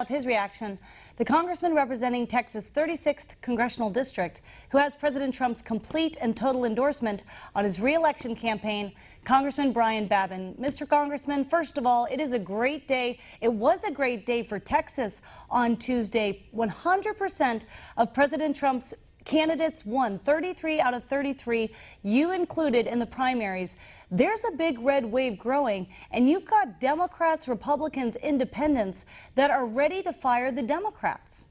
with his reaction. The congressman representing Texas' 36th congressional district, who has President Trump's complete and total endorsement on his re-election campaign, Congressman Brian Babin. Mr. Congressman, first of all, it is a great day. It was a great day for Texas on Tuesday. 100% of President Trump's candidates won, 33 out of 33, you included in the primaries. There's a big red wave growing, and you've got Democrats, Republicans, independents that are ready to fire the Democrats.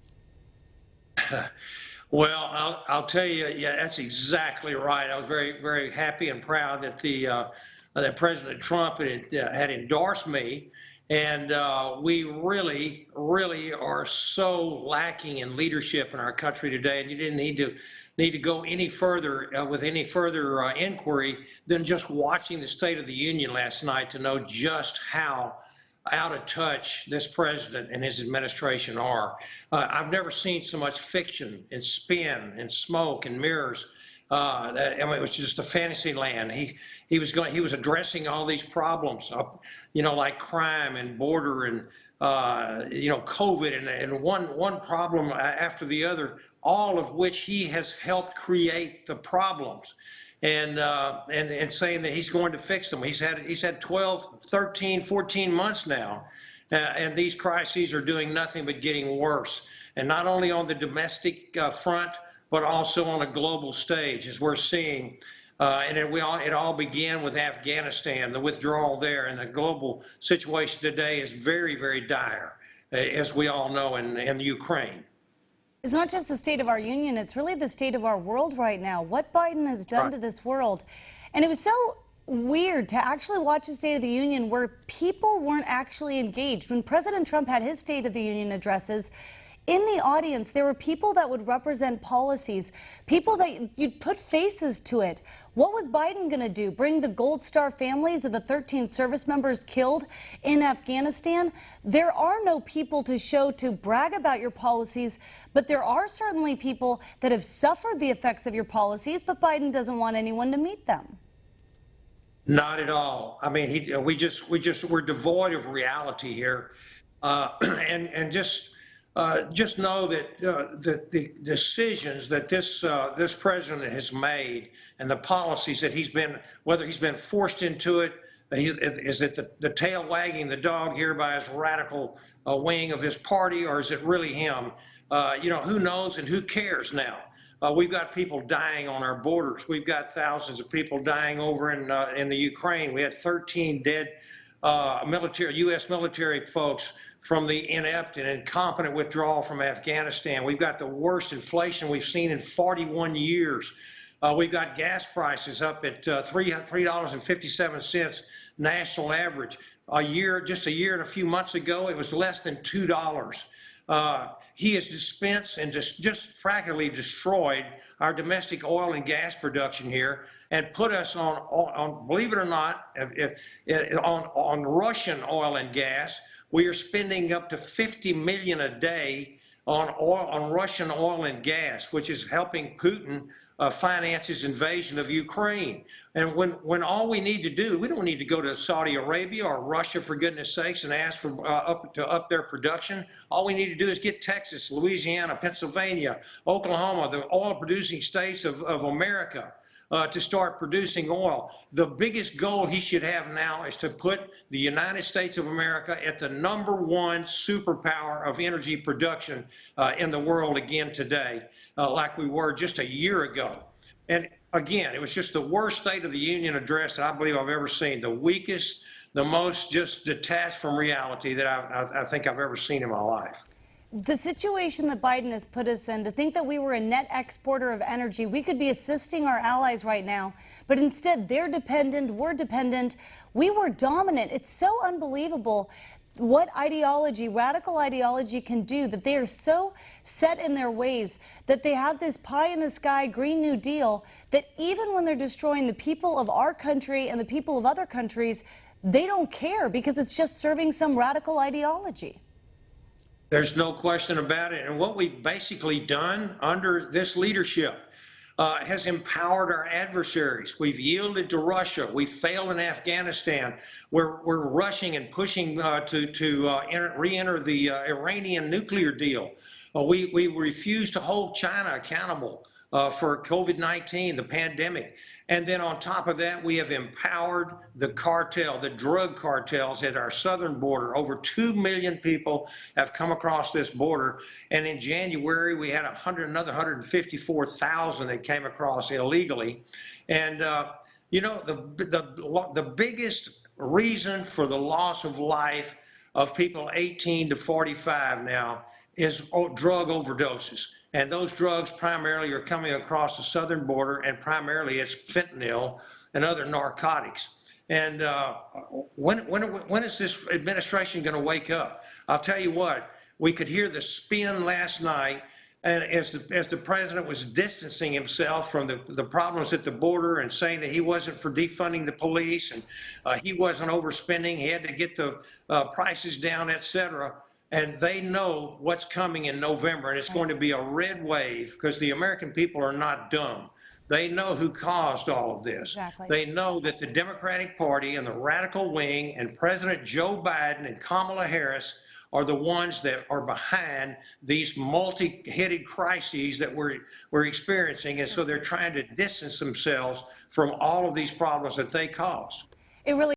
Well, I'll tell you, yeah, that's exactly right. I was very, very happy and proud that that President Trump had endorsed me. And we really, really are so lacking in leadership in our country today. And you didn't need to go any further with any further inquiry than just watching the State of the Union last night to know just how out of touch this president and his administration are. I've never seen so much fiction and spin and smoke and mirrors. I mean, it was just a fantasy land. He was addressing all these problems, you know, like crime and border and you know, COVID and one problem after the other, all of which he has helped create the problems, and saying that he's going to fix them. He's had 12, 13, 14 months now, and these crises are doing nothing but getting worse. And not only on the domestic front, but also on a global stage, as we're seeing. And it all began with Afghanistan, the withdrawal there, and the global situation today is very, very dire, as we all know, in Ukraine. It's not just the state of our union, it's really the state of our world right now. What Biden has done to this world. And it was so weird to actually watch the State of the Union where people weren't actually engaged. When President Trump had his State of the Union addresses, in the audience, there were people that would represent policies, people that you'd put faces to it. What was Biden going to do? Bring the Gold Star families of the 13 service members killed in Afghanistan? There are no people to show to brag about your policies, but there are certainly people that have suffered the effects of your policies, but Biden doesn't want anyone to meet them. Not at all. I mean, we're devoid of reality here, and just know that the decisions that this president has made and the policies that whether he's been forced into it, is it the tail wagging the dog here by his radical wing of his party, or is it really him? You know, who knows and who cares now? We've got people dying on our borders. We've got thousands of people dying over in the Ukraine. We had 13 dead U.S. military folks from the inept and incompetent withdrawal from Afghanistan. We've got the worst inflation we've seen in 41 years. We've got gas prices up at $3.57 national average. Just a year and a few months ago, it was less than $2. He has dispensed and just practically destroyed our domestic oil and gas production here and put us on believe it or not, on Russian oil and gas. We are spending up to $50 million a day on Russian oil and gas, which is helping Putin finance his invasion of Ukraine. And when all we need to do, we don't need to go to Saudi Arabia or Russia, for goodness sakes, and ask for up their production. All we need to do is get Texas, Louisiana, Pennsylvania, Oklahoma, the oil-producing states of America, to start producing oil. The biggest goal he should have now is to put the United States of America at the #1 superpower of energy production in the world again today, like we were just a year ago. And again, it was just the worst State of the Union address that I believe I've ever seen, the weakest, the most just detached from reality that I think I've ever seen in my life. The situation that Biden has put us in, to think that we were a net exporter of energy, we could be assisting our allies right now, but instead they're dependent, we're dependent, we were dominant. It's so unbelievable what ideology, radical ideology, can do, that they are so set in their ways that they have this pie in the sky Green New Deal that even when they're destroying the people of our country and the people of other countries, they don't care because it's just serving some radical ideology. There's no question about it. And what we've basically done under this leadership, has empowered our adversaries. We've yielded to Russia. We've failed in Afghanistan. We're rushing and pushing to re-enter the Iranian nuclear deal. We refuse to hold China accountable for COVID-19, the pandemic. And then on top of that, we have empowered the cartel, the drug cartels at our southern border. Over 2 million people have come across this border. And in January, we had another 154,000 that came across illegally. And, you know, the biggest reason for the loss of life of people 18 to 45 now is drug overdoses. And those drugs primarily are coming across the southern border, and primarily it's fentanyl and other narcotics. And when is this administration going to wake up? I'll tell you what, we could hear the spin last night, and as the president was distancing himself from the problems at the border and saying that he wasn't for defunding the police and he wasn't overspending, he had to get the prices down, et cetera. And they know what's coming in November, and it's going to be a red wave because the American people are not dumb. They know who caused all of this. Exactly. They know that the Democratic Party and the radical wing and President Joe Biden and Kamala Harris are the ones that are behind these multi-headed crises that we're experiencing. And so they're trying to distance themselves from all of these problems that they caused. It really